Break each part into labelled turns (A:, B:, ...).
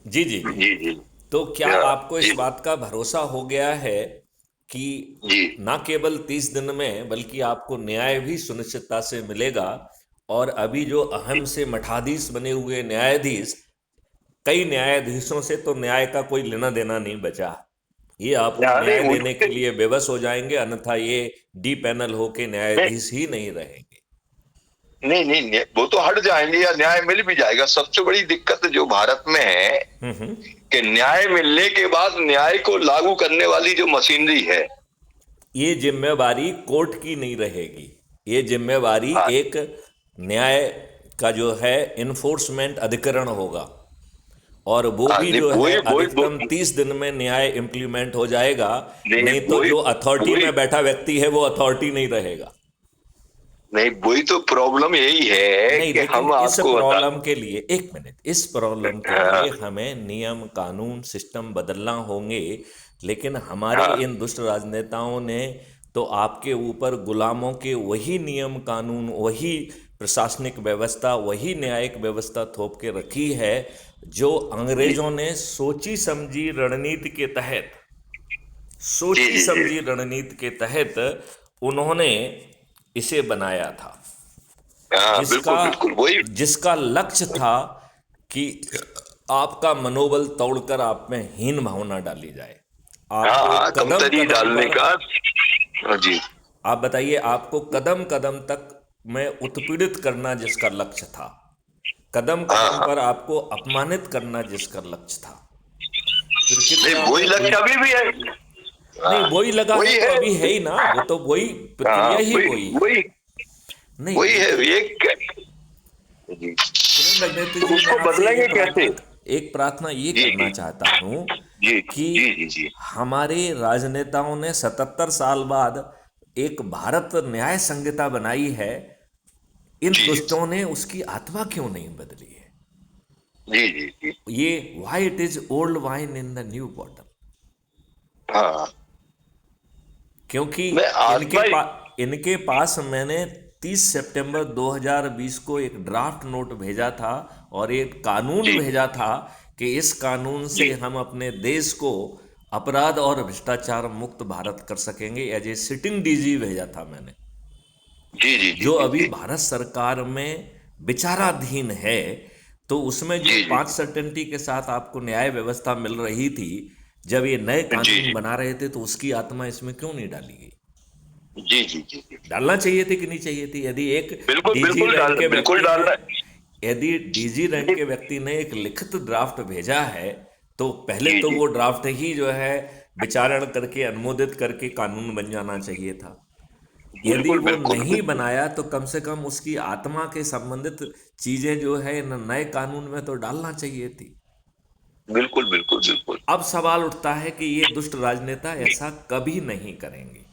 A: जी जी जी।
B: जी जी।
A: तो क्या
B: या,
A: आपको इस
B: जी
A: बात का भरोसा हो गया है कि
B: जी।
A: ना केवल 30 दिन में बल्कि आपको न्याय भी सुनिश्चितता से मिलेगा? और अभी जो अहम से मठाधीश बने हुए न्यायाधीश, कई न्यायाधीशों से तो न्याय का कोई लेना देना नहीं बचा। ये आपको
B: नहीं
A: न्याय देने
B: उनके,
A: के लिए बेबस हो जाएंगे, अन्यथा ये डी पैनल होके
B: नहीं
A: न्यायाधीश ही नहीं रहेंगे।
B: नहीं नहीं वो तो हट जाएंगे या न्याय मिल भी जाएगा। सबसे बड़ी दिक्कत जो भारत में है
A: हम्म।
B: कि न्याय मिलने के बाद न्याय को लागू करने वाली जो मशीनरी है।
A: ये जिम्मेवारी कोर्ट की नहीं रहेगी। ये जिम्मेवारी
B: हाँ
A: एक न्याय का जो है इन्फोर्समेंट अधिकरण होगा, और वो
B: हाँ,
A: भी
B: नहीं
A: जो है
B: वही वही
A: अधिकतम 30 दिन में न्याय इम्प्लीमेंट हो जाएगा।
B: नहीं
A: नहीं तो
B: वही
A: जो अथॉरिटी
B: वही
A: में बैठा व्यक्ति है वो अथॉरिटी नहीं रहेगा।
B: नहीं वही तो प्रॉब्लम यही है
A: नहीं,
B: कि
A: लेकिन
B: हम
A: इस
B: आपको बता।
A: प्रॉब्लम के लिए एक मिनट, इस प्रॉब्लम के
B: हाँ
A: लिए हमें नियम कानून सिस्टम बदलना होंगे। लेकिन हमारे
B: हाँ
A: इन दुष्ट राजनेताओं ने तो आपके ऊपर गुलामों के वही नियम कानून, वही प्रशासनिक व्यवस्था, वही न्यायिक व्यवस्था थोप के रखी है जो
B: जी
A: अंग्रेजों ने सोची समझी रणनीति के तहत,
B: जी
A: सोची
B: जी जी।
A: समझी रणनीति के तहत उन्होंने इसे बनाया था,
B: हाँ
A: जिसका
B: बिल्कुल बिल्कुल वही।
A: जिसका लक्ष्य था कि आपका मनोबल तोड़कर आप में हीन भावना डाली जाए,
B: हाँ
A: आपको
B: हाँ,
A: कदम
B: कमतरी
A: कदम
B: डालने
A: पर।
B: का। हाँ, जी
A: आप बताइए, आपको कदम कदम तक में उत्पीड़ित करना जिसका लक्ष्य था, कदम
B: हाँ
A: कदम
B: हाँ।
A: पर आपको अपमानित करना जिसका लक्ष्य था, फिर
B: नहीं
A: कितने
B: वही
A: आपने
B: लक्ष्य
A: उल्ट।
B: अभी भी है।
A: नहीं,
B: हाँ
A: वही लगा है
B: वही
A: तो
B: है।
A: अभी है ही ना, वो तो वही
B: हाँ
A: प्रक्रिया ही
B: वही
A: वही है।
B: वही
A: नहीं,
B: वही है
A: लेकिन
B: एक। जी।
A: सुरेंद्र अग्निहोत्री
B: तो
A: जी, मैं
B: उसको
A: आपसे
B: बदलेंगे कैसे?
A: एक प्रार्थना ये
B: जी
A: करना
B: जी
A: चाहता हूँ
B: जी
A: कि
B: जी जी जी।
A: हमारे राजनेताओं ने 77 साल बाद एक भारत न्याय संहिता बनाई है, इन
B: जी जी
A: दुष्टों ने उसकी आत्मा क्यों नहीं बदली है?
B: जी जी जी।
A: ये why it is old wine in the new bottle.
B: हाँ
A: क्योंकि
B: मैं
A: इनके
B: आत्मा
A: पा इनके पास मैंने 30 सितंबर 2020 को एक ड्राफ्ट नोट भेजा था और एक कानून
B: जी
A: भेजा था कि इस कानून
B: जी
A: से हम अपने देश को अपराध और भ्रष्टाचार मुक्त भारत कर सकेंगे। एज ए सिटिंग डीजी भेजा था मैंने,
B: जी जी जी
A: जो
B: जी
A: अभी
B: जी
A: भारत सरकार में विचाराधीन है। तो उसमें जो
B: जी जी
A: 5 सर्टेनिटी के साथ आपको न्याय व्यवस्था मिल रही थी, जब ये नए
B: जी
A: कानून
B: जी
A: बना रहे थे, तो उसकी आत्मा इसमें क्यों नहीं डाली गई?
B: जी जी जी जी।
A: डालना चाहिए थी कि नहीं चाहिए थी? यदि एक
B: बिल्कुल
A: डीजी रैंक के
B: बिल्कुल
A: व्यक्ति ने
B: डालना
A: यदि डीजी रैंक
B: है।
A: के व्यक्ति ने एक लिखित ड्राफ्ट भेजा है, तो पहले
B: जी
A: तो
B: जी
A: वो ड्राफ्ट ही जो है विचारण करके अनुमोदित करके कानून बन जाना चाहिए था। यदि
B: बिल्कुल
A: वो
B: बिल्कुल
A: नहीं
B: बिल्कुल
A: बनाया तो कम से कम उसकी आत्मा के संबंधित चीजें जो है नए कानून में तो डालना चाहिए थी।
B: बिल्कुल बिल्कुल बिल्कुल।
A: अब सवाल उठता है कि ये दुष्ट राजनेता ऐसा कभी नहीं करेंगे,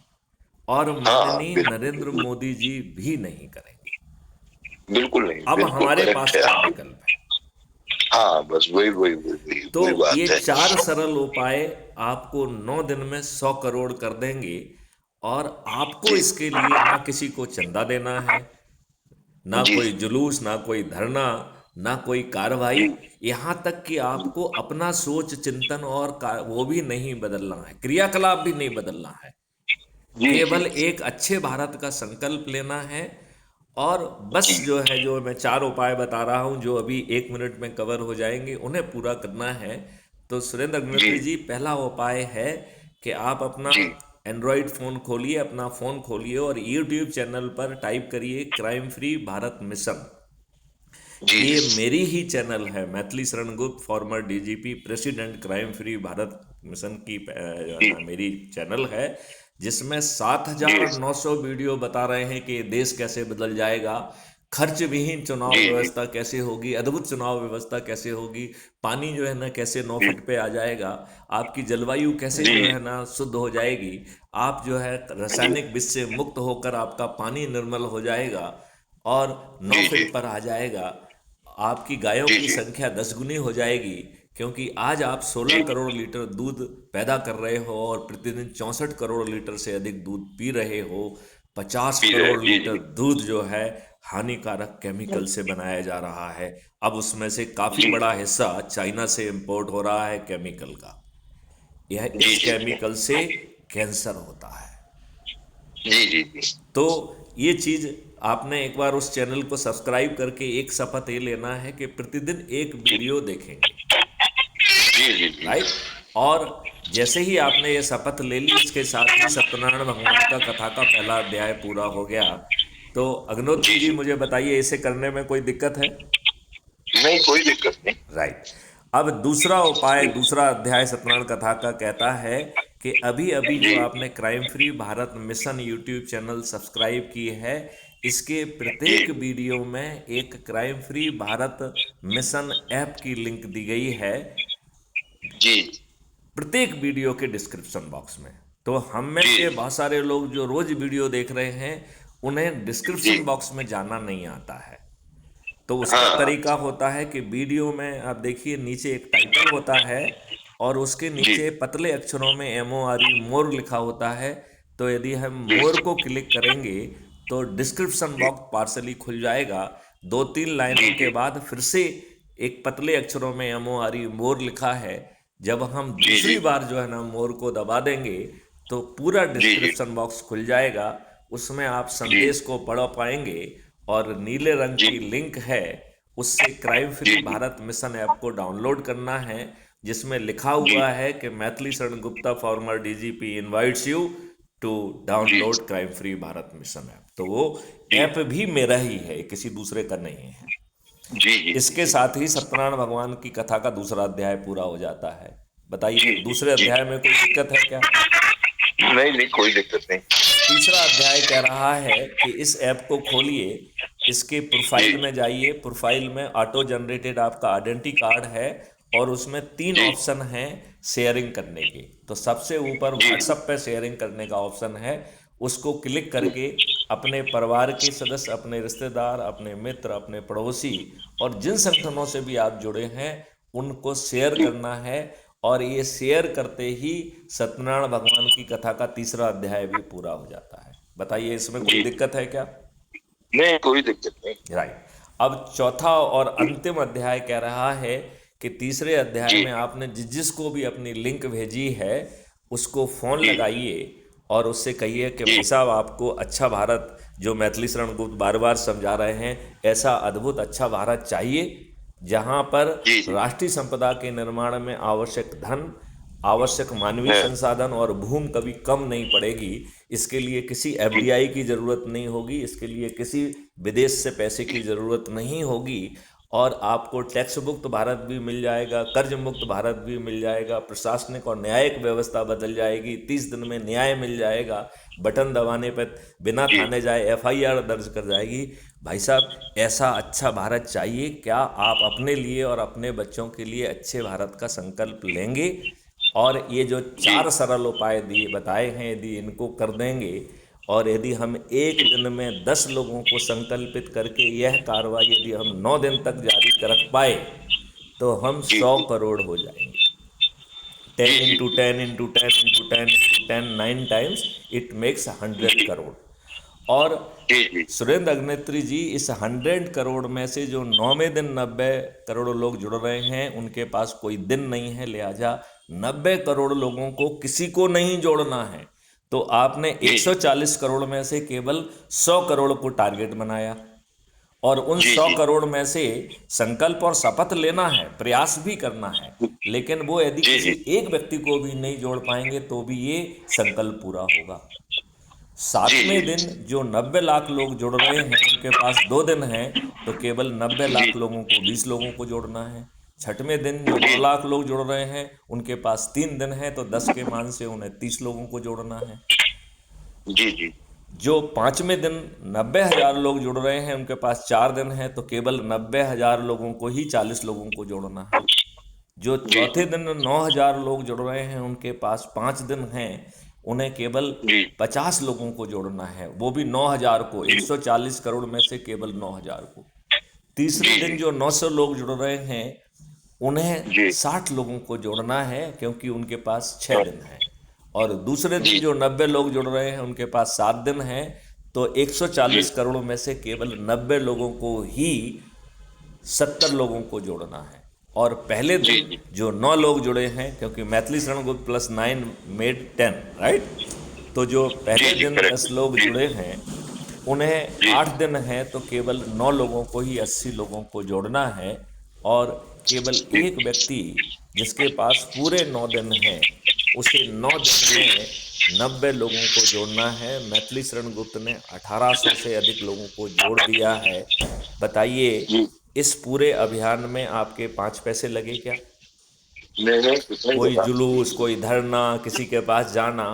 A: और
B: हाँ हाँ
A: माननीय
B: बिल्कुल
A: नरेंद्र
B: बिल्कुल।
A: मोदी जी भी नहीं करेंगे।
B: बिल्कुल नहीं,
A: अब
B: बिल्कुल
A: हमारे
B: करेक्ट
A: पास
B: है।
A: क्या विकल्प है?
B: हाँ बस वही वही वही वही
A: तो
B: वही
A: ये
B: बात है।
A: 4 सरल उपाय आपको 9 दिन में 100 करोड़ कर देंगे, और आपको
B: जी
A: इसके लिए ना किसी को चंदा देना है, ना
B: जी
A: कोई जुलूस, ना कोई धरना, ना कोई कार्रवाई।
B: जी
A: यहाँ तक कि आपको अपना सोच चिंतन और वो भी नहीं बदलना है, क्रियाकलाप भी नहीं बदलना है।
B: जी जी
A: केवल
B: जी
A: एक अच्छे भारत का संकल्प लेना है। और बस
B: जी
A: जो है, जो मैं 4 उपाय बता रहा हूँ जो अभी 1 मिनट में कवर हो जाएंगे, उन्हें पूरा करना है। तो सुरेंद्र
B: जी
A: अग्निहोत्री जी, पहला उपाय है कि आप अपना
B: जी
A: एंड्रॉयड फ़ोन खोलिए, अपना फ़ोन खोलिए और यूट्यूब चैनल पर टाइप करिए क्राइम फ्री भारत मिशन।
B: जी
A: ये
B: जी
A: मेरी ही चैनल है, Maithili Sharan Gupt, farmer DGP, president, crime free Bharat mission की जो है
B: जी
A: ना मेरी चैनल है, जिसमें सात
B: जी
A: हजार नौ सौ वीडियो बता रहे हैं कि देश कैसे बदल जाएगा, खर्च विहीन चुनाव
B: जी जी
A: व्यवस्था कैसे होगी, अद्भुत चुनाव व्यवस्था कैसे होगी, पानी जो है ना कैसे 9 फीट पे आ जाएगा, आपकी जलवायु कैसे
B: जी
A: जो है ना शुद्ध हो जाएगी, आप जो है
B: जी
A: रासायनिक विष से मुक्त होकर आपका पानी निर्मल हो जाएगा और नौ
B: जी जी
A: फीट पर आ जाएगा, आपकी गायों
B: जी
A: की
B: जी
A: संख्या 10 गुनी हो जाएगी। क्योंकि आज आप 16 करोड़ लीटर दूध पैदा कर रहे हो और प्रतिदिन 64 करोड़ लीटर से अधिक दूध पी रहे हो। पचास
B: पी रहे
A: करोड़
B: जी
A: लीटर
B: जी
A: दूध जो है हानिकारक केमिकल से बनाया जा रहा है। अब उसमें से काफी
B: जी
A: बड़ा हिस्सा चाइना से इंपोर्ट हो रहा है केमिकल का। यह
B: जी
A: इस
B: जी जी
A: केमिकल से कैंसर होता है।
B: जी जी जी
A: तो ये चीज आपने एक बार उस चैनल को सब्सक्राइब करके एक शपथ ये लेना है कि प्रतिदिन एक
B: जी
A: वीडियो देखेंगे।
B: जी जी जी
A: राइट। और जैसे ही आपने ये शपथ ले ली, इसके साथ ही सत्यनारायण भगवान का कथा का पहला अध्याय पूरा हो गया। तो अग्नोत्री
B: जी
A: जी
B: जी
A: मुझे बताइए, इसे करने में कोई दिक्कत है?
B: नहीं, कोई दिक्कत नहीं।
A: राइट। अब दूसरा उपाय,
B: जी
A: दूसरा अध्याय सत्यनारायण कथा का कहता है कि अभी अभी जो
B: जी
A: आपने crime free Bharat mission YouTube channel subscribe की है, इसके
B: जी
A: प्रत्येक वीडियो में एक crime free Bharat mission app की लिंक दी गई है,
B: जी
A: प्रत्येक वीडियो के डिस्क्रिप्शन बॉक्स में। तो हम में
B: जी
A: से बहुत सारे लोग जो रोज वीडियो देख रहे हैं, उन्हें
B: जी
A: डिस्क्रिप्शन बॉक्स में जाना नहीं आता है। तो उसका
B: हाँ
A: तरीका होता है कि वीडियो में आप देखिए, नीचे एक टाइटल होता है और उसके
B: जी
A: नीचे पतले अक्षरों में MORE मोर लिखा होता है। तो यदि हम
B: जी
A: मोर को क्लिक करेंगे तो डिस्क्रिप्शन
B: जी
A: बॉक्स पार्सली खुल जाएगा। दो तीन लाइनों
B: जी
A: के
B: जी
A: बाद फिर से एक पतले अक्षरों में MORE मोर लिखा है। जब हम
B: जी
A: दूसरी
B: जी
A: बार जो है ना मोर को दबा देंगे तो पूरा
B: जी जी
A: डिस्क्रिप्शन बॉक्स खुल जाएगा। उसमें आप
B: जी
A: संदेश को पढ़ पाएंगे और नीले रंग
B: जी
A: की लिंक है, उससे क्राइम
B: जी
A: फ्री भारत मिशन ऐप को डाउनलोड करना है, जिसमें लिखा
B: जी
A: हुआ है कि Maithili Sharan Gupta former DGP invites you to
B: जी
A: download crime free Bharat mission app. तो वो
B: जी
A: ऐप भी मेरा ही है, किसी दूसरे का नहीं है।
B: जी जी
A: इसके
B: जी
A: साथ ही सत्यनारायण भगवान की कथा का दूसरा अध्याय पूरा हो जाता है।
B: जी
A: बताइए,
B: जी
A: दूसरे
B: जी
A: अध्याय में कोई दिक्कत है क्या?
B: नहीं नहीं, कोई दिक्कत नहीं।
A: तीसरा अध्याय कह रहा है कि इस ऐप को खोलिए, इसके
B: जी
A: प्रोफाइल में जाइए, प्रोफाइल में ऑटो जनरेटेड आपका आइडेंटिटी कार्ड है और उसमें तीन
B: जी
A: ऑप्शन हैं शेयरिंग करने के। तो सबसे ऊपर
B: जी
A: व्हाट्सएप पे शेयरिंग करने का ऑप्शन है, उसको क्लिक करके अपने परिवार के सदस्य, अपने रिश्तेदार, अपने मित्र, अपने पड़ोसी और जिन संगठनों से भी आप जुड़े हैं उनको शेयर
B: जी
A: करना है। और ये शेयर करते ही सत्यनारायण भगवान की कथा का तीसरा अध्याय भी पूरा हो जाता है। बताइए, इसमें कोई
B: जी
A: दिक्कत है क्या?
B: नहीं, कोई दिक्कत नहीं।
A: राइट। अब चौथा और अंतिम अध्याय कह रहा है कि तीसरे अध्याय
B: जी
A: में आपने जिस जिसको भी अपनी लिंक भेजी है उसको फोन
B: जी
A: लगाइए और उससे कहिए कि
B: जी
A: भाई साहब, आपको अच्छा भारत, जो मैथिली शरण गुप्त बार बार समझा रहे हैं, ऐसा अद्भुत अच्छा भारत चाहिए जहां पर
B: जी जी
A: राष्ट्रीय संपदा के निर्माण में आवश्यक धन, आवश्यक मानवीय
B: हाँ,
A: संसाधन और भूमि कभी कम नहीं पड़ेगी। इसके लिए किसी
B: जी
A: FDI की ज़रूरत नहीं होगी, इसके लिए किसी विदेश से पैसे की ज़रूरत नहीं होगी और आपको टैक्स मुक्त भारत भी मिल जाएगा, कर्ज मुक्त भारत भी मिल जाएगा, प्रशासनिक और न्यायिक व्यवस्था बदल जाएगी, 30 दिन में न्याय मिल जाएगा, बटन दबाने पर बिना
B: जी
A: थाने जाए FIR दर्ज कर जाएगी। भाई साहब, ऐसा अच्छा भारत चाहिए क्या? आप अपने लिए और अपने बच्चों के लिए अच्छे भारत का संकल्प लेंगे? और ये जो
B: जी
A: चार सरल उपाय दिए बताए हैं, यदि इनको कर देंगे और यदि हम एक दिन में 10 लोगों को संकल्पित करके यह कार्रवाई यदि हम 9 दिन तक जारी रख पाए तो हम
B: जी
A: 100
B: जी
A: करोड़ हो जाएंगे।
B: जी
A: 10
B: जी
A: into 10 into 10 into 10 into 10, 9 times it makes 100
B: जी
A: करोड़। और
B: जी जी
A: सुरेंद्र अग्नेत्री जी, इस 100 करोड़ में से जो 9वें दिन 90 करोड़ लोग जुड़ रहे हैं, उनके पास कोई दिन नहीं है, लिहाजा 90 करोड़ लोगों को किसी को नहीं जोड़ना है। तो आपने
B: जी
A: 140 करोड़ में से केवल 100 करोड़ को टारगेट बनाया और उन
B: जी
A: 100
B: जी
A: करोड़ में से संकल्प और शपथ लेना है, प्रयास भी करना है। लेकिन वो यदि
B: जी
A: किसी
B: जी
A: एक व्यक्ति को भी नहीं जोड़ पाएंगे तो भी ये संकल्प पूरा होगा।
B: जी
A: 7वें
B: जी
A: दिन जो 90 लाख लोग जुड़ रहे हैं, उनके पास 2 दिन है, तो केवल 90
B: जी
A: लाख लोगों को 20 लोगों को जोड़ना है। 6वें दिन जो 9
B: जी
A: लाख लोग जुड़ रहे हैं, उनके पास 3 दिन है, तो 10 के मान से उन्हें 30 लोगों को जोड़ना है।
B: जी जी
A: जो 5वें दिन 90,000 लोग जुड़ रहे हैं, उनके पास 4 दिन है, तो केवल 90,000 लोगों को ही 40 लोगों को जोड़ना है। जो
B: जी
A: चौथे दिन 9,000 लोग जुड़ रहे हैं, उनके पास 5 दिन हैं, उन्हें केवल
B: जी
A: 50 लोगों को जोड़ना है, वो भी 9,000 को, 140 करोड़ में से केवल 9,000 को। तीसरे
B: जी
A: दिन जो 900 लोग जुड़ रहे हैं, उन्हें
B: जी
A: 60 लोगों को जोड़ना है, क्योंकि उनके पास 6 दिन हैं। और दूसरे दिन
B: जी
A: जो 90 लोग जुड़ रहे हैं, उनके पास 7 दिन हैं, तो 140 करोड़ में से केवल 90 लोगों को ही 70 लोगों को जोड़ना है। और पहले
B: जी
A: दिन
B: जी
A: जो 9 लोग जुड़े हैं, क्योंकि Maithili Sharan Gupt plus 9 made 10, right. तो जो
B: जी
A: पहले
B: जी
A: दिन
B: करेक्ट
A: 10 लोग
B: जी
A: जुड़े हैं, उन्हें
B: जी
A: 8 दिन है तो केवल 9 लोगों को ही 80 लोगों को जोड़ना है। और केवल
B: जी
A: एक व्यक्ति जिसके पास पूरे 9 दिन हैं, उसे 9 दिन
B: जी
A: में 90 लोगों को जोड़ना है। मैथिली शरण गुप्त ने 1800 से अधिक लोगों को जोड़ दिया है। बताइए,
B: जी।
A: इस पूरे अभियान में आपके 5 पैसे लगे क्या?
B: नहीं नहीं कुछ नहीं
A: कोई
B: होगा।
A: जुलूस, कोई धरना, किसी के पास जाना,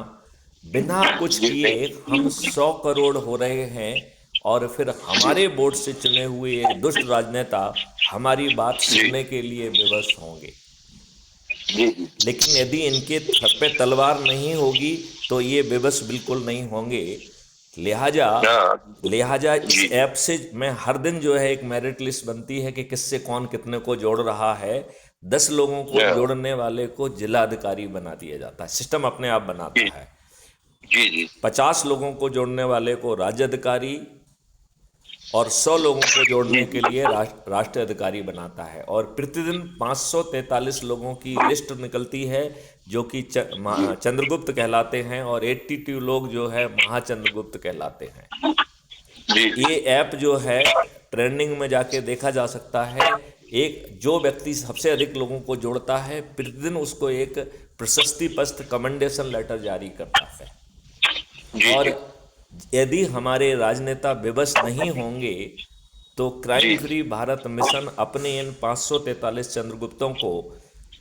A: बिना कुछ
B: जी
A: किए हम
B: नहीं
A: 100 करोड़ हो रहे हैं। और फिर
B: जी
A: हमारे वोट से चुने हुए ये दुष्ट राजनेता हमारी बात
B: जी
A: सुनने के लिए विवश होंगे।
B: जी जी
A: लेकिन यदि इनके सर पे तलवार नहीं होगी तो ये विवश बिल्कुल नहीं होंगे। लिहाजा
B: हाँ
A: लिहाजा इस
B: जी
A: ऐप से मैं हर दिन जो है एक मेरिट लिस्ट बनती है कि किससे कौन कितने को जोड़ रहा है। 10 लोगों को
B: हाँ,
A: जोड़ने वाले को जिलाधिकारी बना दिया जाता है, सिस्टम अपने आप
B: जी
A: बनाता है।
B: जी जी
A: 50 लोगों को जोड़ने वाले को राज्य अधिकारी, और 100 लोगों को
B: जी
A: जोड़ने के
B: जी
A: लिए राष्ट्रीय अधिकारी बनाता है। और प्रतिदिन 543 लोगों की लिस्ट निकलती है, जो कि
B: जी
A: चंद्रगुप्त कहलाते हैं, और 82 लोग जो है महाचंद्रगुप्त कहलाते हैं।
B: जी
A: ये ऐप जो है ट्रेंडिंग में जाके देखा जा सकता है। एक जो व्यक्ति सबसे अधिक लोगों को जोड़ता है, प्रतिदिन उसको एक प्रशस्ति पत्र, कमेंडेशन लेटर जारी करता है।
B: जी
A: और
B: जी
A: यदि हमारे राजनेता विवश नहीं होंगे तो क्राइम
B: जी
A: फ्री भारत मिशन अपने इन 543 चंद्रगुप्तों को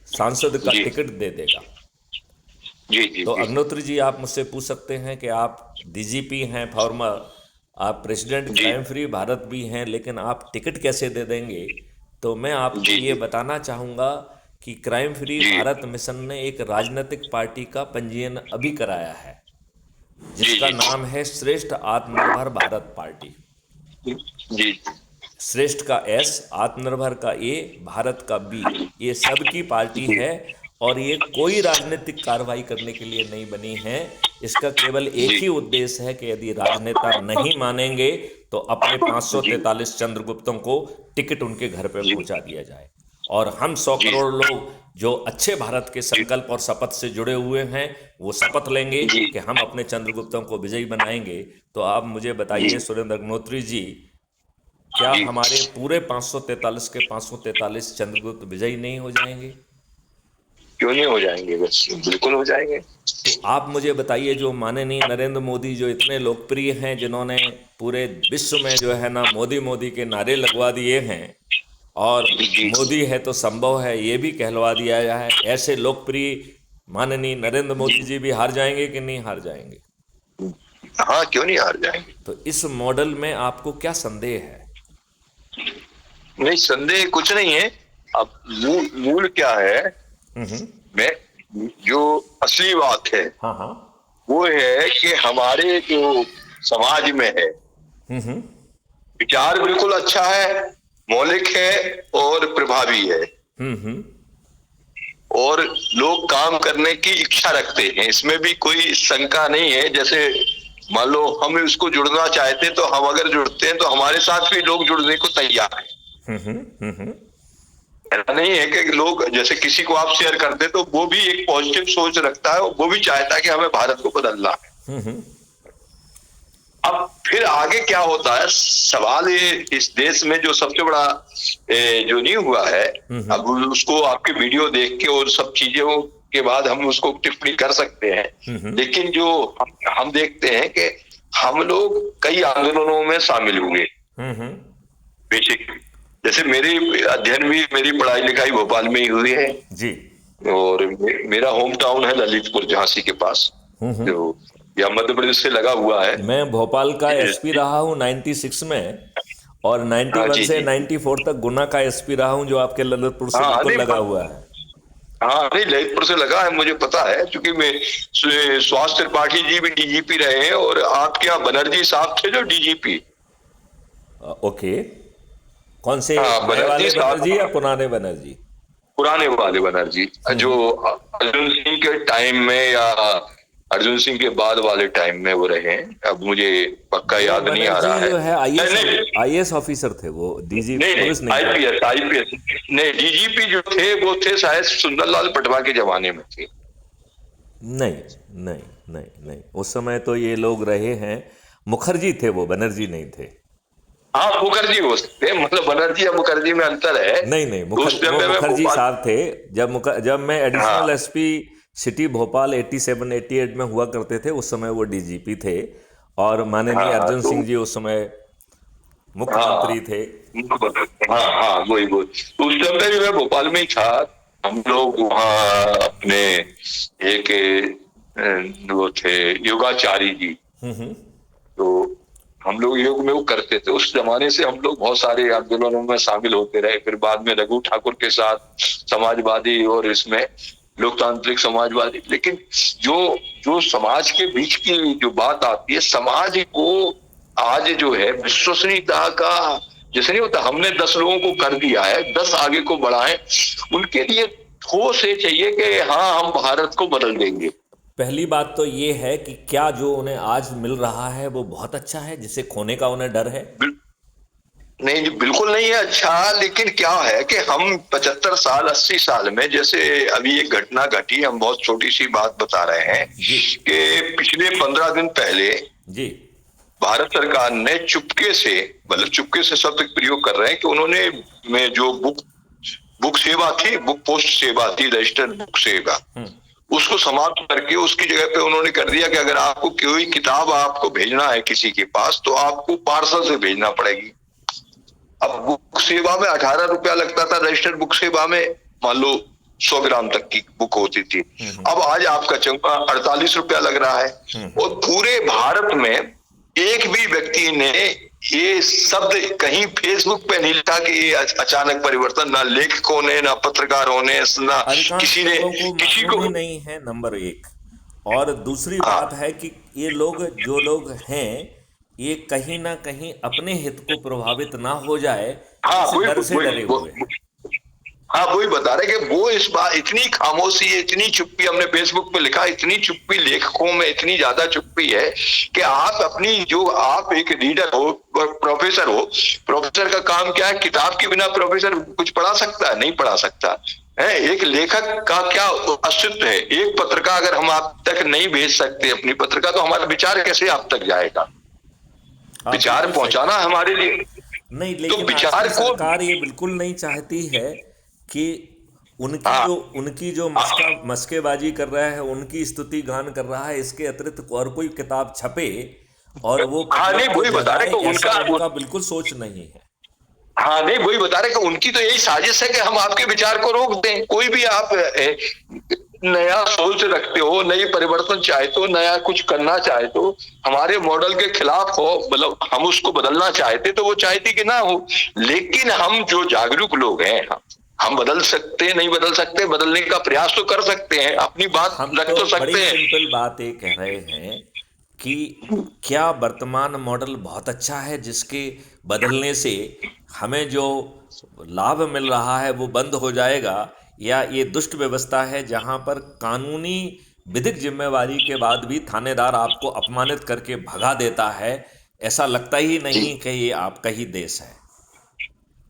A: सांसद का
B: जी
A: टिकट दे देगा।
B: जी जी
A: तो
B: जी
A: अग्निहोत्री जी, आप मुझसे पूछ सकते हैं कि आप डीजीपी हैं फॉर्मर, आप प्रेसिडेंट
B: जी
A: क्राइम फ्री भारत भी हैं, लेकिन आप टिकट कैसे दे देंगे? तो मैं आपको
B: जी
A: ये
B: जी
A: बताना चाहूँगा कि क्राइम फ्री
B: जी
A: भारत मिशन ने एक राजनीतिक पार्टी का पंजीयन अभी कराया है,
B: जी
A: जिसका
B: जी
A: नाम है श्रेष्ठ आत्मनिर्भर भारत पार्टी।
B: जी
A: श्रेष्ठ का एस, आत्मनिर्भर का ए, भारत का बी, ये सबकी पार्टी
B: जी
A: है। और ये कोई राजनीतिक कार्रवाई करने के लिए नहीं बनी है। इसका केवल एक
B: जी
A: ही उद्देश्य है कि यदि राजनेता नहीं मानेंगे तो अपने
B: जी
A: 543 चंद्रगुप्तों को टिकट उनके घर पे
B: जी
A: पहुंचा दिया जाए। और हम 100
B: जी
A: करोड़ लोग जो अच्छे भारत के संकल्प और शपथ से जुड़े हुए हैं, वो शपथ लेंगे
B: जी
A: कि हम अपने चंद्रगुप्तों को विजयी बनाएंगे। तो आप मुझे बताइए
B: जी
A: सुरेंद्र अग्निहोत्री जी, क्या
B: जी
A: हमारे पूरे 543 के 543 चंद्रगुप्त विजयी नहीं हो जाएंगे?
B: क्यों नहीं हो जाएंगे, बस बिल्कुल हो जाएंगे।
A: तो आप मुझे बताइए, जो माननीय नरेंद्र मोदी जो इतने लोकप्रिय हैं, जिन्होंने पूरे विश्व में जो है ना मोदी मोदी के नारे लगवा दिए हैं, और
B: जी
A: मोदी है तो संभव है ये भी कहलवा दिया जाए, ऐसे लोकप्रिय माननीय नरेंद्र मोदी
B: जी
A: जी भी हार जाएंगे कि नहीं हार जाएंगे?
B: हाँ, क्यों नहीं हार जाएंगे।
A: तो इस मॉडल में आपको क्या संदेह है?
B: नहीं, संदेह कुछ नहीं है। अब मूल मूल क्या है,
A: हम्म।
B: मैं जो असली बात है
A: हाँ हाँ।
B: वो है कि हमारे जो समाज में है,
A: हम्म।
B: विचार बिल्कुल अच्छा है, मौलिक है और प्रभावी है,
A: हम्म।
B: और लोग काम करने की इच्छा रखते हैं, इसमें भी कोई शंका नहीं है। जैसे मान लो हम उसको जुड़ना चाहते, तो हम अगर जुड़ते हैं तो हमारे साथ भी लोग जुड़ने को तैयार हैं।
A: हम्म।
B: ऐसा नहीं है कि लोग, जैसे किसी को आप शेयर करते तो वो भी एक पॉजिटिव सोच रखता है, वो भी चाहता है कि हमें भारत को बदलना है। अब फिर आगे क्या होता है, सवाल ये, इस देश में जो सबसे बड़ा जो नहीं हुआ है, अब उसको आपके वीडियो देख के और सब चीजों के बाद हम उसको टिप्पणी कर सकते हैं, लेकिन जो हम देखते हैं कि हम लोग कई आंदोलनों में शामिल हुए। बेसिक, जैसे मेरी अध्ययन भी, मेरी पढ़ाई लिखाई भोपाल में ही हुई है
A: जी।
B: और मेरा होम टाउन है ललितपुर, झांसी के पास, जो या मध्य प्रदेश से लगा हुआ है।
A: मैं भोपाल का एसपी रहा हूँ 96 में, और
B: हाँ
A: 91
B: जी
A: से
B: जी
A: 94 तक गुना का एसपी रहा हूँ, जो आपके ललितपुर से
B: हाँ
A: बिल्कुल
B: नहीं
A: लगा हुआ है।
B: हाँ नहीं, ललितपुर से लगा है, मुझे पता है, क्योंकि मैं सुभाष त्रिपाठी जी भी डीजीपी रहे हैं, और आपके यहाँ बनर्जी साहब थे जो डीजीपी।
A: ओके। कौन से,
B: हाँ,
A: नए
B: बनर्जी
A: वाले बनर्जी या
B: साहब,
A: पुराने बनर्जी?
B: पुराने वाले बनर्जी, जो अर्जुन सिंह के टाइम में या अर्जुन सिंह के बाद वाले टाइम में वो रहे हैं, अब मुझे पक्का
A: वो
B: याद नहीं आ
A: बनर्जी
B: रहा है।
A: जो है
B: नहीं
A: आईएएस ऑफिसर थे, वो डीजी
B: नहीं नहीं,
A: पुलिस नहीं थे।
B: आईपीएस आईपीएस नहीं, डीजीपी जो थे वो थे शायद सुंदरलाल पटवा के जमाने में थे।
A: नहीं नहीं नहीं नहीं, उस समय तो ये लोग रहे हैं, मुखर्जी थे वो, बनर्जी नहीं थे।
B: हाँ मुखर्जी हो सकते हैं, मतलब बनर्जी या मुखर्जी में अंतर है।
A: नहीं नहीं,
B: तो उस टाइम
A: वो
B: में मैं
A: मुखर्जी
B: भोपाल।
A: साहब थे। जब मैं एडिशनल
B: हाँ
A: एसपी सिटी भोपाल 87 88 में हुआ करते थे, उस समय वो डीजीपी थे, और माननीय
B: हाँ
A: अर्जुन
B: तो
A: सिंह जी उस समय
B: हाँ
A: मुख्यमंत्री थे।
B: हाँ हाँ वही वही, तो उस टाइम पे भी मैं भोपाल में ही था। हम लोग वहाँ अपने एक वो थे योगाचारी जी, तो हम लोग योग में वो करते थे। उस जमाने से हम लोग बहुत सारे आंदोलनों में शामिल होते रहे, फिर बाद में रघु ठाकुर के साथ समाजवादी और इसमें लोकतांत्रिक समाजवादी। लेकिन जो जो समाज के बीच की जो बात आती है, समाज को आज जो है विश्वसनीयता का जैसे नहीं होता, हमने 10 लोगों को कर दिया है, 10 आगे को बढ़ाएं, उनके लिए ठोस ये चाहिए कि हाँ हम भारत को बदल देंगे।
A: पहली बात तो ये है कि क्या जो उन्हें आज मिल रहा है वो बहुत अच्छा है, जिसे खोने का उन्हें डर है?
B: नहीं जी, बिल्कुल नहीं है अच्छा। लेकिन क्या है कि हम 75 साल 80 साल में, जैसे अभी एक घटना घटी, हम बहुत छोटी सी बात बता रहे हैं
A: जी
B: कि पिछले 15 दिन पहले
A: जी
B: भारत सरकार ने चुपके से, मतलब चुपके से शब्द प्रयोग कर रहे हैं कि उन्होंने में जो बुक सेवा थी, बुक पोस्ट सेवा थी, रजिस्टर्ड बुक सेवा, उसको समाप्त करके उसकी जगह पे उन्होंने कर दिया कि अगर आपको कोई किताब आपको भेजना है किसी के पास तो आपको पार्सल से भेजना पड़ेगी। अब बुक सेवा में 18 रुपया लगता था, रजिस्टर्ड बुक सेवा में मान लो 100 ग्राम तक की बुक होती थी, अब आज आपका 48 रुपया लग रहा है। और पूरे भारत में एक भी व्यक्ति ने ये शब्द कहीं फेसबुक पे नहीं लिखा कि ये अचानक परिवर्तन, ना लेखकों ने, ना पत्रकारों ने, ना
A: अधिकांश
B: किसी ने
A: लोगों को
B: किसी
A: मालूम
B: को।
A: ही नहीं है, नंबर एक। और दूसरी बात
B: हाँ
A: है कि ये लोग, जो लोग हैं, ये कहीं ना कहीं अपने हित को प्रभावित ना हो जाए,
B: हाँ
A: इस
B: वही
A: डर से डरे हुए हैं।
B: वही हाँ वही बता रहे कि वो इस बार इतनी खामोशी, इतनी चुप्पी, हमने फेसबुक पे लिखा, इतनी चुप्पी लेखकों में, इतनी ज्यादा चुप्पी है कि आप अपनी जो, आप एक रीडर हो, प्रोफेसर हो, प्रोफेसर का काम क्या है? किताब के बिना प्रोफेसर कुछ पढ़ा सकता है? नहीं पढ़ा सकता है। एक लेखक का क्या अस्तित्व है? एक पत्रिका अगर हम आप तक नहीं भेज सकते अपनी पत्रिका, तो हमारा विचार कैसे आप तक जाएगा?
A: आप
B: विचार
A: बिल्कुल सही।
B: पहुंचाना हमारे लिए,
A: नहीं,
B: तो
A: लेकिन आज
B: विचार
A: की
B: को।
A: सरकार ये बिल्कुल नहीं चाहती है कि
B: हाँ
A: उनकी जो मस्केबाजी कर रहा है, उनकी स्तुति गान कर रहा है, इसके अतिरिक्त और कोई किताब छपे और वो
B: हाँ नहीं
A: पब्लिक को
B: वही बता रहे
A: जगाए,
B: कि
A: ऐसा
B: उनका
A: उनका बिल्कुल सोच नहीं है।
B: हाँ नहीं वही बता रहे कि उनकी तो यही साजिश है कि हम आपके विचार को रोक दें। कोई भी आप नया सोच रखते हो, नई परिवर्तन चाहते हो, नया कुछ करना चाहते हो, हमारे मॉडल के खिलाफ हो, मतलब हम उसको बदलना चाहते तो वो चाहती कि ना हो। लेकिन हम जो जागरूक लोग हैं, हम बदल सकते, नहीं बदल सकते, बदलने का प्रयास तो कर सकते हैं, अपनी बात
A: हम
B: रख
A: तो
B: तो
A: बड़ी
B: सकते हैं।
A: सिंपल बात ये कह रहे हैं कि क्या वर्तमान मॉडल बहुत अच्छा है, जिसके बदलने से हमें जो लाभ मिल रहा है वो बंद हो जाएगा, या ये दुष्ट व्यवस्था है जहां पर कानूनी विधिक जिम्मेवारी के बाद भी थानेदार आपको अपमानित करके भगा देता है? ऐसा लगता ही
B: जी
A: नहीं कि ये आपका ही देश है।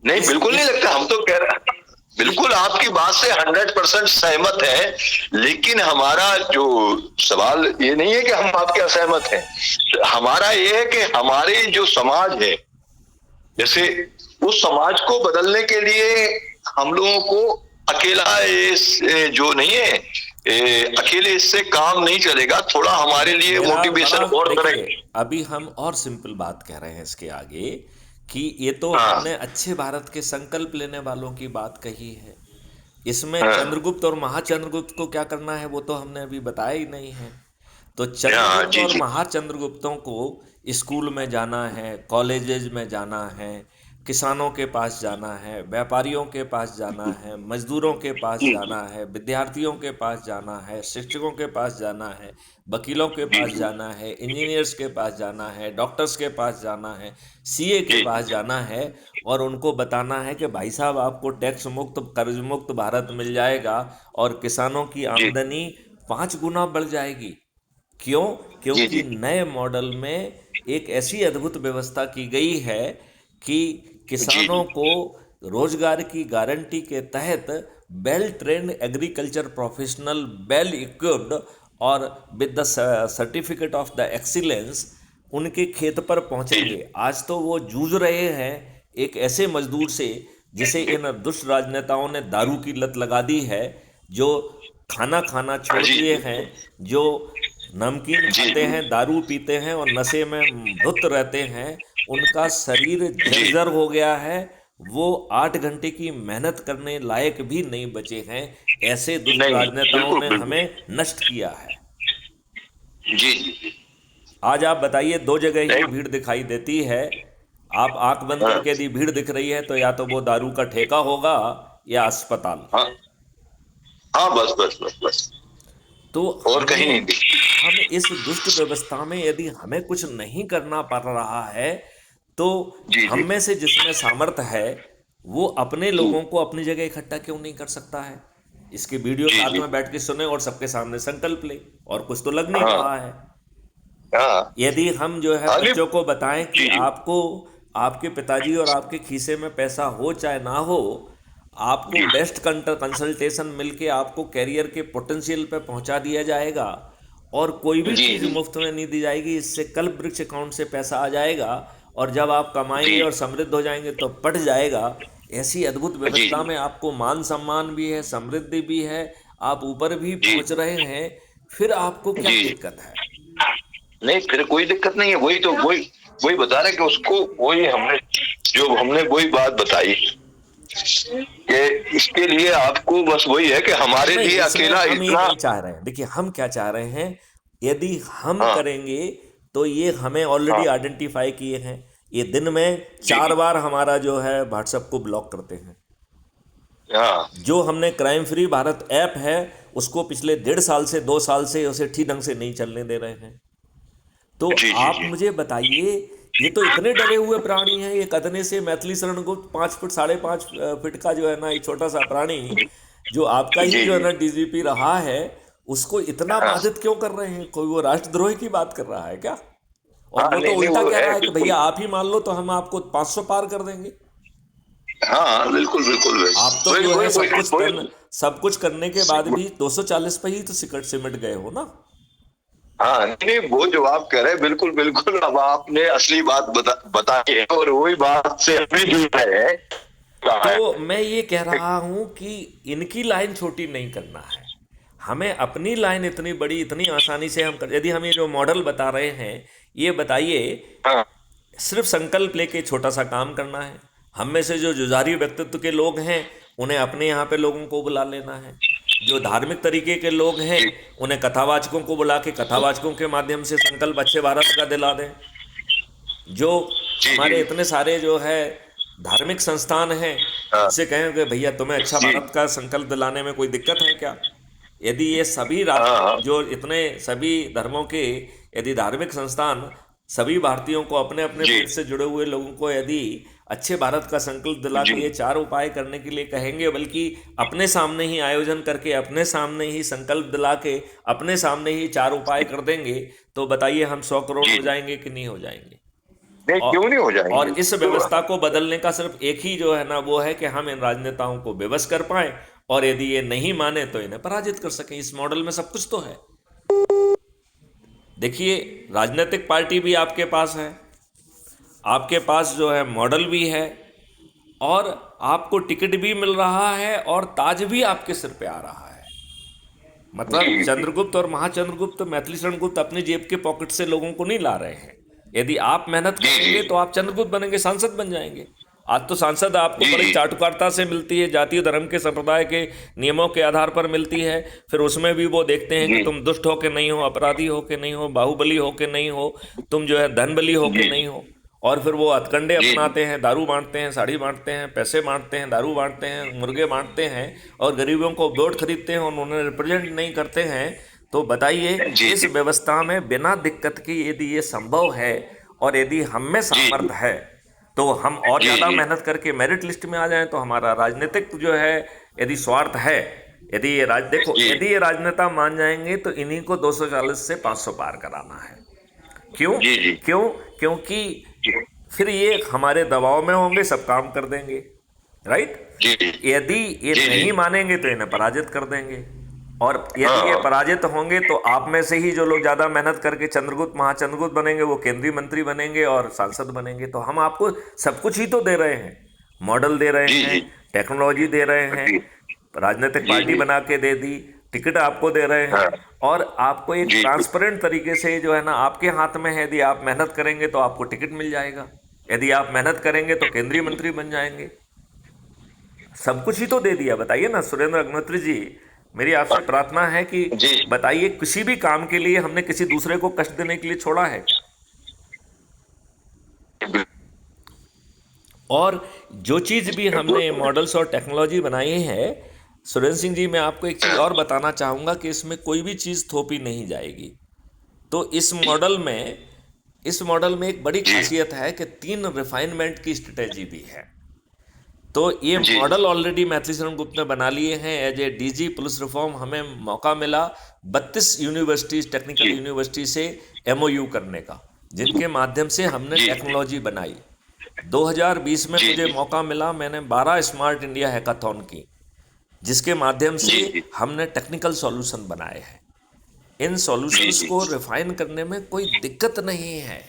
B: नहीं,
A: इस
B: बिल्कुल नहीं
A: इस
B: लगता, हम तो कह रहे, बिल्कुल आपकी बात से 100% सहमत है। लेकिन हमारा जो सवाल ये नहीं है कि हम आपके असहमत हैं, हमारा ये है कि हमारे जो समाज है, जैसे उस समाज को बदलने के लिए हम लोगों को अकेला इस जो नहीं है, अकेले इससे काम नहीं चलेगा, थोड़ा हमारे लिए
A: मेरा
B: मोटिवेशन
A: बड़ा,
B: और करें।
A: देखिए, अभी हम और सिंपल बात कह रहे हैं इसके आगे, कि ये तो
B: हाँ
A: हमने अच्छे भारत के संकल्प लेने वालों की बात कही है। इसमें
B: हाँ
A: चंद्रगुप्त और महाचंद्रगुप्त को क्या करना है वो तो हमने अभी बताया ही नहीं है। तो
B: हाँ
A: चंद्रगुप्त
B: जी
A: और
B: जी
A: महाचंद्रगुप्तों को स्कूल में जाना है, कॉलेजेस में जाना है, किसानों के पास जाना है, व्यापारियों के पास जाना है, मजदूरों के पास
B: जी
A: जाना है, विद्यार्थियों के पास जाना है, शिक्षकों के पास जाना है, वकीलों के
B: जी
A: पास जाना है, इंजीनियर्स के पास जाना है, डॉक्टर्स के पास जाना है, सीए के
B: जी
A: पास जाना है, और उनको बताना है कि भाई साहब आपको टैक्स मुक्त, कर्ज मुक्त भारत मिल जाएगा और किसानों की
B: जी
A: आमदनी 5 गुना बढ़ जाएगी। क्यों?
B: जी
A: क्योंकि
B: जी
A: नए मॉडल में एक ऐसी अद्भुत व्यवस्था की गई है कि
B: जी
A: किसानों को रोजगार की गारंटी के तहत well trained agriculture professional, well equipped और with the certificate of the excellence उनके खेत पर
B: जी
A: पहुंचेंगे। आज तो वो जूझ रहे हैं एक ऐसे मजदूर से जिसे इन दुष्ट राजनेताओं ने दारू की लत लगा दी है, जो खाना खाना छोड़
B: जी
A: दिए हैं, जो नमकीन
B: जी
A: खाते हैं, दारू पीते हैं और नशे में धुत रहते हैं। उनका शरीर
B: जी
A: जर्जर हो गया है। वो 8 घंटे की मेहनत करने लायक भी नहीं बचे हैं। ऐसे दुष्ट
B: नहीं,
A: राजनेताओं
B: बिल्कुल
A: ने
B: बिल्कुल।
A: हमें नष्ट किया है।
B: जी जी जी।
A: आज आप बताइए, दो जगह ही
B: नहीं।
A: भीड़ दिखाई देती है। आप आंख बंद
B: हाँ
A: करके यदि भीड़ दिख रही है तो या तो वो दारू का ठेका होगा या अस्पताल।
B: हाँ हाँ, बस बस बस बस।
A: तो
B: और कहीं नहीं
A: हमें
B: दिखती।
A: हम इस दुष्ट व्यवस्था में यदि हमें कुछ नहीं करना पड़ रहा है, तो
B: जी
A: हम
B: जी
A: में से जिसमें सामर्थ्य है वो अपने
B: जी
A: लोगों को अपनी जगह इकट्ठा क्यों नहीं कर सकता है? इसकी वीडियो
B: जी
A: साथ
B: जी।
A: में बैठ के सुने और सबके सामने संकल्प ले। और कुछ तो लग नहीं
B: हाँ
A: रहा है।
B: हाँ
A: यदि हम जो है
B: अरे
A: बच्चों को बताएं कि
B: जी जी
A: आपको, आपके पिताजी और आपके खीसे में पैसा हो चाहे ना हो, आपको
B: जी
A: बेस्ट कंसल्टेशन मिलके आपको कैरियर के पोटेंशियल पे पहुंचा दिया जाएगा और कोई भी
B: जी
A: चीज़
B: जी
A: मुफ्त में नहीं दी जाएगी। इससे कल्प वृक्ष अकाउंट से पैसा आ जाएगा और जब आप कमाएंगे
B: जी
A: और समृद्ध हो जाएंगे तो पट जाएगा। ऐसी अद्भुत
B: जी
A: व्यवस्था में आपको मान सम्मान भी है, समृद्धि भी है, आप ऊपर भी
B: जी
A: पहुंच रहे हैं। फिर आपको क्या
B: जी।
A: दिक्कत है?
B: नहीं, फिर कोई दिक्कत नहीं है। वही तो वही वही बता रहे कि उसको वही हमने वही बात बताई कि इसके लिए आपको बस वही है कि हमारे
A: नहीं,
B: लिए
A: इसमें
B: अकेला
A: हम ये
B: इतना।
A: नहीं चाह रहे हैं। देखिए, हम क्या चाह रहे हैं, यदि हम
B: हाँ
A: करेंगे तो ये हमें ऑलरेडी
B: हाँ
A: आइडेंटिफाई किए हैं। ये दिन में
B: जी
A: 4 बार हमारा जो है व्हाट्सएप को ब्लॉक करते हैं।
B: हाँ
A: जो हमने क्राइम फ्री भारत ऐप है उसको पिछले 1.5 साल से 2 साल से उसे ठीक ढंग से नहीं चलने दे रहे हैं। तो
B: जी जी
A: आप
B: जी
A: मुझे बताइए, ये तो इतने डरे हुए प्राणी हैं। ये कदने से मैथिली शरणगुप्त 5 फुट 5.5 फीट का जो है ना, ये छोटा सा प्राणी जो आपका ही
B: जी
A: जो है
B: जी
A: ना डीजीपी रहा है, उसको इतना
B: हाँ
A: बाधित क्यों कर रहे हैं? कोई वो राष्ट्रद्रोही की बात कर रहा है क्या? और
B: हाँ।
A: वो तो
B: नहीं नहीं,
A: उल्टा
B: वो
A: कह
B: है
A: रहा है कि
B: बिल्कुल।
A: भैया आप ही मान लो तो हम आपको 500 पार कर देंगे।
B: हाँ बिल्कुल बिल्कुल।
A: आप तो
B: वही
A: जो है
B: वही वही वही
A: सब कुछ करने के बाद
B: वही-
A: भी 240 पे ही तो सिमट गए हो ना।
B: हाँ नहीं नहीं, वो जो आप कह रहे हैं बिल्कुल बिल्कुल। अब आपने असली बात बताई है और वही बात से अभी जुड़ रहे हैं। कहा है।
A: तो मैं ये कह रहा हूं कि इनकी लाइन छोटी नहीं करना है, हमें अपनी लाइन इतनी बड़ी, इतनी आसानी से हम कर। यदि हम ये जो मॉडल बता रहे हैं, ये बताइए,
B: हाँ
A: सिर्फ संकल्प लेके छोटा सा काम करना है। हम में से जो जुझारू व्यक्तित्व के लोग हैं उन्हें अपने यहाँ पे लोगों को बुला लेना है। जो धार्मिक तरीके के लोग हैं
B: जी
A: उन्हें कथावाचकों को बुला के कथावाचकों के माध्यम से संकल्प अच्छे भारत का दिला दें। जो
B: जी
A: हमारे
B: जी
A: इतने सारे जो है धार्मिक संस्थान हैं,
B: हाँ
A: उनसे कहें कि भैया तुम्हें अच्छा
B: जी
A: भारत का संकल्प दिलाने में कोई दिक्कत है क्या? यदि ये सभी
B: हाँ हाँ
A: जो इतने सभी धर्मों के यदि धार्मिक संस्थान सभी भारतीयों को, अपने अपने
B: जी
A: पेट से जुड़े हुए लोगों को यदि अच्छे भारत का संकल्प दिला
B: जी
A: के ये 4 उपाय करने के लिए कहेंगे, बल्कि अपने सामने ही आयोजन करके, अपने सामने ही संकल्प दिला के, अपने सामने ही 4 उपाय कर देंगे, तो बताइए हम 100 करोड़
B: जी।
A: हो जाएंगे कि नहीं हो जाएंगे?
B: नहीं,
A: और
B: क्यों नहीं हो
A: और
B: जाएंगे
A: इस
B: तो।
A: व्यवस्था को बदलने का सिर्फ एक ही जो है ना वो है कि हम इन राजनेताओं को विवश कर पाए और यदि ये नहीं माने तो इन्हें पराजित कर सकें। इस मॉडल में सब कुछ तो है। देखिए, राजनीतिक पार्टी भी आपके पास है, आपके पास जो है मॉडल भी है, और आपको टिकट भी मिल रहा है और ताज भी आपके सिर पे आ रहा है। मतलब
B: जी जी
A: चंद्रगुप्त और महाचंद्रगुप्त, मैथिली शरणगुप्त अपनी जेब के पॉकेट से लोगों को नहीं ला रहे हैं। यदि आप मेहनत
B: जी
A: करेंगे
B: जी
A: तो आप चंद्रगुप्त बनेंगे, सांसद बन जाएंगे। आज तो सांसद आपको
B: जी
A: बड़ी
B: जी
A: चाटुकारिता से मिलती है, जातीय धर्म के संप्रदाय के नियमों के आधार पर मिलती है। फिर उसमें भी वो देखते हैं कि
B: जी
A: तुम दुष्ट हो के नहीं हो, अपराधी हो के नहीं हो, बाहुबली हो के नहीं हो, तुम जो है धनबली हो के
B: जी
A: नहीं हो। और फिर वो हथकंडे
B: जी
A: अपनाते हैं, दारू बांटते हैं, साड़ी बांटते हैं, पैसे बांटते हैं, दारू बांटते हैं, मुर्गे बांटते हैं और गरीबों को वोट खरीदते हैं और उन्हें रिप्रेजेंट नहीं करते हैं। तो बताइए,
B: जी
A: इस
B: जी
A: व्यवस्था में बिना दिक्कत की यदि ये संभव है और यदि हम में
B: जी
A: सामर्थ्य है तो हम और
B: जी
A: ज़्यादा
B: जी
A: मेहनत करके मेरिट लिस्ट में आ जाएं, तो हमारा राजनीतिक जो है यदि स्वार्थ है, यदि ये देखो,
B: जी
A: यदि ये राजनेता मान जाएंगे तो इन्हीं को 240 से 500 पार कराना है। क्यों?
B: जी जी
A: क्यों? क्योंकि
B: जी
A: फिर ये हमारे दबाव में होंगे, सब काम कर देंगे, राइट।
B: जी जी
A: यदि ये
B: जी जी
A: नहीं मानेंगे तो इन्हें पराजित कर देंगे, और यदि ये
B: हाँ
A: पराजित होंगे तो आप में से ही जो लोग ज्यादा मेहनत करके चंद्रगुप्त महाचंद्रगुप्त बनेंगे वो केंद्रीय मंत्री बनेंगे और सांसद बनेंगे। तो हम आपको सब कुछ ही तो दे रहे हैं, मॉडल दे रहे
B: जी
A: हैं,
B: जी
A: टेक्नोलॉजी दे रहे हैं,
B: जी
A: राजनीतिक
B: जी
A: पार्टी
B: जी
A: बना के दे दी, टिकट आपको दे रहे हैं,
B: हाँ
A: और आपको एक
B: जी जी
A: ट्रांसपेरेंट तरीके से जो है ना आपके हाथ में है। यदि आप मेहनत करेंगे तो आपको टिकट मिल जाएगा, यदि आप मेहनत करेंगे तो केंद्रीय मंत्री बन जाएंगे। सब कुछ ही तो दे दिया। बताइए ना सुरेंद्र अग्निहोत्री जी, मेरी आपसे प्रार्थना है कि
B: जी
A: बताइए, किसी भी काम के लिए हमने किसी दूसरे को कष्ट देने के लिए छोड़ा है क्या? और जो चीज़ भी हमने मॉडल्स और टेक्नोलॉजी बनाई है, सुरेंद्र सिंह जी, मैं आपको एक चीज़ और बताना चाहूँगा कि इसमें कोई भी चीज़ थोपी नहीं जाएगी। तो इस मॉडल में एक बड़ी
B: जी
A: खासियत है कि 3 रिफाइनमेंट की स्ट्रेटेजी भी है। तो ये
B: जी
A: मॉडल ऑलरेडी मैथिली शरण गुप्त ने बना लिए हैं। As a DG police reform हमें मौका मिला 32 यूनिवर्सिटीज, टेक्निकल
B: जी
A: यूनिवर्सिटी से एमओयू करने का, जिनके माध्यम से हमने
B: जी
A: टेक्नोलॉजी बनाई। 2020 में
B: जी
A: मुझे
B: जी
A: मौका मिला, मैंने 12 स्मार्ट इंडिया हैकाथॉन की, जिसके माध्यम से
B: जी जी
A: हमने टेक्निकल सॉल्यूशन बनाए हैं। इन
B: जी
A: सॉल्यूशंस
B: जी
A: को रिफाइन करने में कोई दिक्कत नहीं है।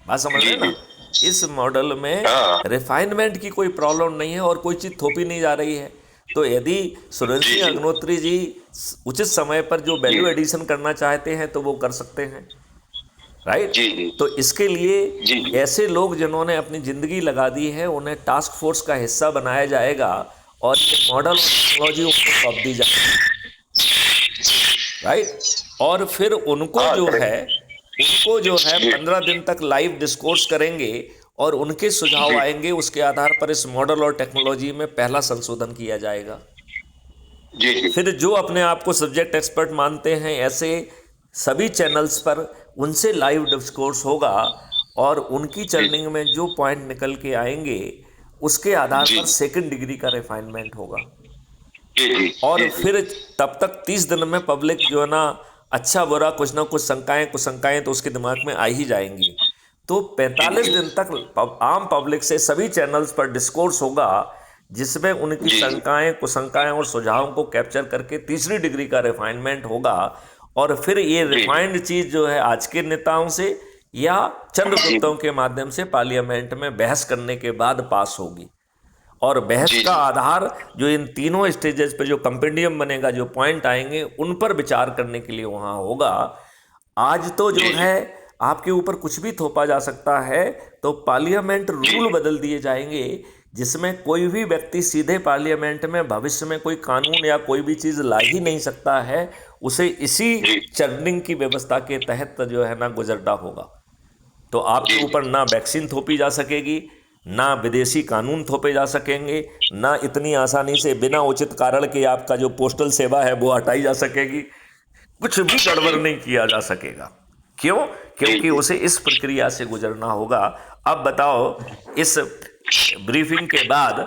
A: बात समझ रहे
B: जी
A: हैं ना?
B: जी
A: इस मॉडल में
B: हाँ
A: रिफाइनमेंट की कोई प्रॉब्लम नहीं है और कोई चीज़ थोपी नहीं जा रही है। तो यदि सुरेंद्र
B: जी
A: सिंह
B: जी
A: अग्निहोत्री जी उचित समय पर जो
B: जी
A: वैल्यू एडिशन करना चाहते हैं तो वो कर सकते हैं, राइट।
B: जी जी
A: तो इसके लिए
B: जी जी
A: ऐसे लोग जिन्होंने अपनी ज़िंदगी लगा दी है उन्हें टास्क फोर्स का हिस्सा बनाया जाएगा और ये मॉडल और टेक्नोलॉजी उनको सौंप दी जाएगी, राइट। और फिर
B: हाँ
A: उनको
B: करेक्ट
A: जो है
B: जी
A: 15 दिन तक लाइव डिस्कोर्स करेंगे और उनके सुझाव
B: जी
A: आएंगे, उसके आधार पर इस मॉडल और टेक्नोलॉजी में पहला संशोधन किया जाएगा।
B: जी जी
A: फिर जो अपने आप को सब्जेक्ट एक्सपर्ट मानते हैं ऐसे सभी चैनल्स पर उनसे लाइव डिस्कोर्स होगा और उनकी
B: जी
A: चर्निंग में जो पॉइंट निकल के आएंगे उसके आधार
B: जी
A: पर सेकंड डिग्री का रिफाइनमेंट होगा।
B: जी जी
A: और
B: जी
A: फिर तब तक 30 दिन में पब्लिक जो है ना अच्छा बुरा कुछ ना कुछ शंकाएं तो उसके दिमाग में आ ही जाएंगी। तो 45
B: जी
A: दिन तक आम पब्लिक से सभी चैनल्स पर डिस्कोर्स होगा, जिसमें उनकी
B: जी
A: शंकाएं कुशंकाएं और सुझावों को कैप्चर करके तीसरी डिग्री का रिफाइनमेंट होगा। और फिर ये
B: जी
A: रिफाइंड चीज जो है आज के नेताओं से या
B: जी
A: चंद्रगुप्तों के माध्यम से पार्लियामेंट में बहस करने के बाद पास होगी। और बहस
B: जी
A: का
B: जी
A: आधार जो इन तीनों स्टेजेस पे जो कंपेंडियम बनेगा, जो पॉइंट आएंगे उन पर विचार करने के लिए वहां होगा। आज तो जो
B: जी
A: है आपके ऊपर कुछ भी थोपा जा सकता है, तो पार्लियामेंट
B: जी
A: रूल बदल दिए जाएंगे जिसमें कोई भी व्यक्ति सीधे पार्लियामेंट में भविष्य में कोई कानून या कोई भी चीज़ ला ही नहीं सकता है, उसे इसी
B: जी
A: चर्निंग की व्यवस्था के तहत जो है ना गुजरना होगा। तो आपके
B: जी
A: ऊपर ना वैक्सीन थोपी जा सकेगी, ना विदेशी कानून थोपे जा सकेंगे, ना इतनी आसानी से बिना उचित कारण के आपका जो पोस्टल सेवा है वो हटाई जा सकेगी। कुछ भी गड़बड़ नहीं किया जा सकेगा। क्यों?
B: जी
A: क्योंकि उसे इस प्रक्रिया से गुजरना होगा। अब बताओ, इस ब्रीफिंग के बाद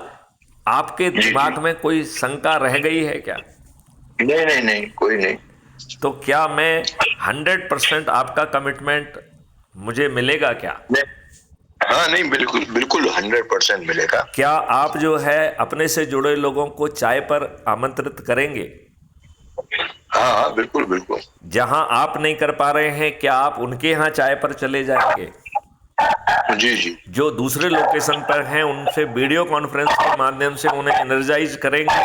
A: आपके
B: जी
A: दिमाग में कोई शंका रह गई है क्या?
B: नहीं नहीं नहीं कोई नहीं
A: तो क्या मैं 100% आपका कमिटमेंट मुझे मिलेगा क्या?
B: नहीं हाँ नहीं बिल्कुल बिल्कुल 100% मिलेगा
A: क्या आप जो है अपने से जुड़े लोगों को चाय पर आमंत्रित करेंगे?
B: हाँ हाँ बिल्कुल बिल्कुल
A: जहां आप नहीं कर पा रहे हैं, क्या आप उनके यहाँ चाय पर चले जाएंगे?
B: जी जी
A: जो दूसरे लोकेशन पर हैं उनसे वीडियो कॉन्फ्रेंस के माध्यम से उन्हें एनर्जाइज करेंगे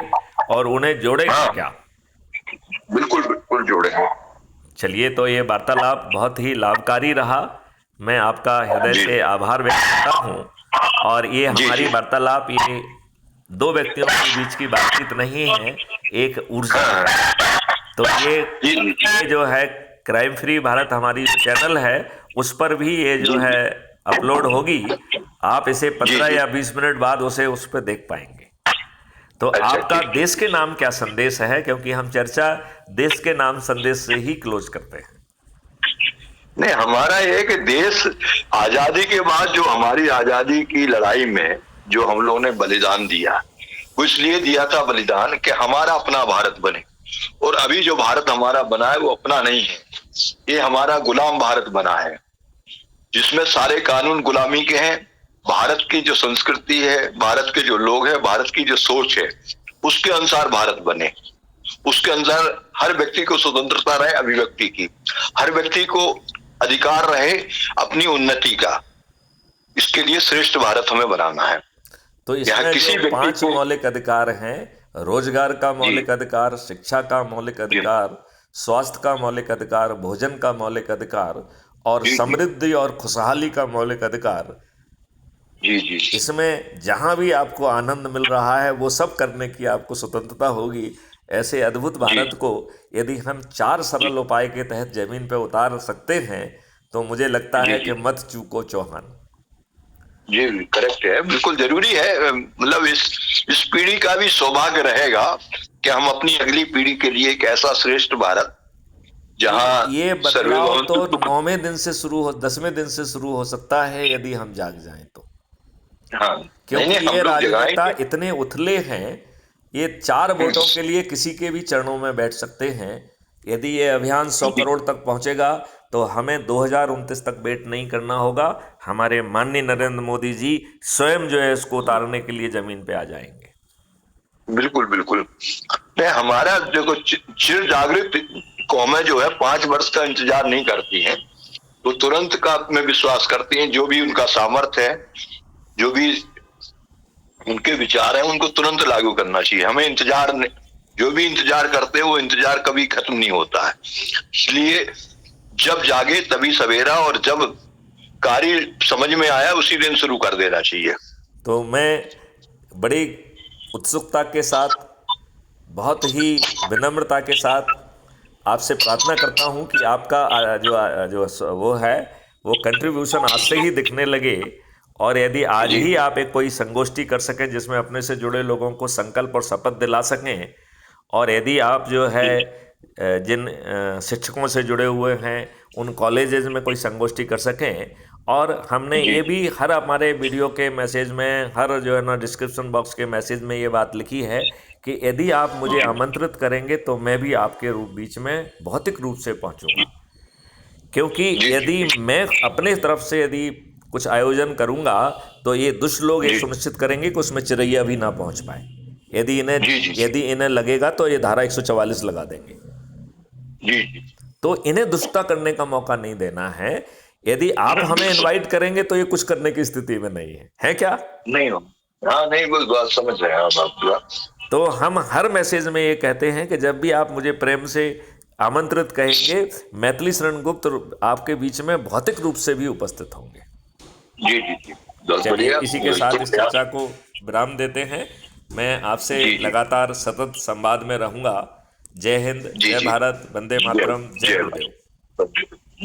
A: और उन्हें जोड़ेंगे
B: हाँ
A: क्या?
B: बिल्कुल बिल्कुल जोड़ेंगे
A: चलिए, तो ये वार्तालाप बहुत ही लाभकारी रहा। मैं आपका हृदय
B: जी
A: से आभार व्यक्त करता हूँ। और ये
B: जी
A: हमारी
B: जी
A: वार्तालाप ये दो व्यक्तियों के बीच की बातचीत नहीं है, एक ऊर्जा
B: हाँ
A: है। तो
B: जी जी
A: ये जो है क्राइम फ्री भारत हमारी चैनल है, उस पर भी ये जो
B: जी
A: है अपलोड होगी। आप इसे
B: जी
A: 15
B: जी
A: या 20 मिनट बाद उसे उस पर देख पाएंगे। तो
B: अच्छा
A: आपका
B: ठीक
A: देश के नाम क्या संदेश है? क्योंकि हम चर्चा देश के नाम संदेश से ही क्लोज करते हैं।
B: नहीं हमारा ये है कि देश आजादी के बाद जो हमारी आजादी की लड़ाई में जो हम लोगों ने बलिदान दिया वो इसलिए दिया था बलिदान कि हमारा अपना भारत बने। और अभी जो भारत हमारा बना है वो अपना नहीं है, ये हमारा गुलाम भारत बना है, जिसमें सारे कानून गुलामी के हैं। भारत की जो संस्कृति है, भारत के जो लोग हैं, भारत की जो सोच है, उसके अनुसार भारत बने। उसके अंदर हर व्यक्ति को स्वतंत्रता रहे अभिव्यक्ति की, हर व्यक्ति को अधिकार रहे अपनी उन्नति का। इसके लिए श्रेष्ठ भारत हमें बनाना है।
A: तो
B: यहाँ
A: इसमें
B: किसी
A: जो
B: व्यक्ति
A: 5
B: को
A: मौलिक अधिकार हैं, रोजगार का
B: जी
A: मौलिक अधिकार, शिक्षा का मौलिक
B: जी
A: अधिकार, स्वास्थ्य का मौलिक अधिकार, भोजन का मौलिक अधिकार और
B: जी जी
A: समृद्धि और खुशहाली का मौलिक अधिकार,
B: जी जी जी
A: इसमें जहां भी आपको आनंद मिल रहा है वो सब करने की आपको स्वतंत्रता होगी। ऐसे अद्भुत
B: जी
A: भारत को यदि हम 4
B: जी
A: सरल उपाय के तहत जमीन पर उतार सकते हैं तो मुझे लगता
B: जी
A: है
B: जी
A: कि मत चूको चौहान।
B: जी करेक्ट है, बिल्कुल जरूरी है। मतलब इस पीढ़ी का भी सौभाग्य रहेगा कि हम अपनी अगली पीढ़ी के लिए एक ऐसा श्रेष्ठ भारत, जहाँ
A: ये
B: सर्वे
A: बदलाव तो
B: भवन्तु।
A: 9वें दिन से शुरू हो, 10वें दिन से शुरू हो सकता है यदि हम जाग जाएं तो।
B: हाँ, नहीं
A: क्योंकि
B: नहीं, हम
A: ये
B: लोग
A: राजनेता
B: जगाएंगे।
A: इतने उथले हैं, ये 4 वोटों
B: हम्म,
A: के लिए किसी के भी चरणों में बैठ सकते हैं। यदि ये अभियान 100
B: जी
A: करोड़ तक पहुंचेगा तो हमें 2029 तक वेट नहीं करना होगा। हमारे माननीय नरेंद्र मोदी जी स्वयं जो है इसको उतारने के लिए जमीन पे आ जाएंगे।
B: बिल्कुल बिल्कुल। नहीं, हमारा देखो चिर जागृत कौमें जो है 5 वर्ष का इंतजार नहीं करती हैं, वो तुरंत का में विश्वास करती हैं। जो भी उनका सामर्थ्य है, जो भी उनके विचार हैं, उनको तुरंत लागू करना चाहिए। हमें इंतजार नहीं, जो भी इंतजार करते हैं वो इंतजार कभी खत्म नहीं होता है। इसलिए जब जागे तभी सवेरा, और जब कार्य समझ में आया उसी दिन शुरू कर देना चाहिए।
A: तो मैं बड़ी उत्सुकता के साथ, बहुत ही विनम्रता के साथ आपसे प्रार्थना करता हूं कि आपका वो है वो कंट्रीब्यूशन आज से ही दिखने लगे। और यदि आज
B: जी
A: ही आप एक कोई संगोष्ठी कर सकें जिसमें अपने से जुड़े लोगों को संकल्प और शपथ दिला सकें, और यदि आप जो है
B: जी
A: जिन शिक्षकों से जुड़े हुए हैं उन कॉलेजेस में कोई संगोष्ठी कर सकें। और हमने
B: जी
A: ये भी हर हमारे वीडियो के मैसेज में, हर जो है ना डिस्क्रिप्शन बॉक्स के मैसेज में ये बात लिखी है कि यदि आप मुझे आमंत्रित करेंगे तो मैं भी आपके बीच में भौतिक रूप से पहुंचूंगा। क्योंकि
B: जी जी
A: यदि मैं अपने तरफ से यदि कुछ आयोजन करूंगा तो ये दुष्ट लोग ये
B: जी
A: सुनिश्चित करेंगे कि उसमें चिरैया भी ना पहुंच पाए। यदि इन्हें
B: जी जी जी
A: यदि इन्हें लगेगा तो ये धारा 144 लगा देंगे।
B: जी जी
A: तो इन्हें दुष्टता करने का मौका नहीं देना है। यदि आप हमें इनवाइट करेंगे तो ये कुछ करने की स्थिति में नहीं है क्या?
B: नहीं हो। हाँ नहीं, वो बात समझ रहे हैं आप पूरा।
A: तो हम हर मैसेज में ये कहते हैं कि जब भी आप मुझे प्रेम से आमंत्रित कहेंगे, मैथिली शरण गुप्त आपके बीच में भौतिक रूप से भी उपस्थित होंगे।
B: जी जी जी, बहुत
A: चलिए,
B: बढ़िया,
A: इसी के साथ
B: बिल्कुल
A: इस
B: प्रयास।
A: चर्चा को विराम देते हैं। मैं आपसे
B: जी जी
A: लगातार सतत संवाद में रहूंगा। जय हिंद,
B: जी
A: जय
B: जी,
A: भारत, वंदे
B: जय
A: मातरम, जय
B: जय
A: गुरुदेव।
B: भारत।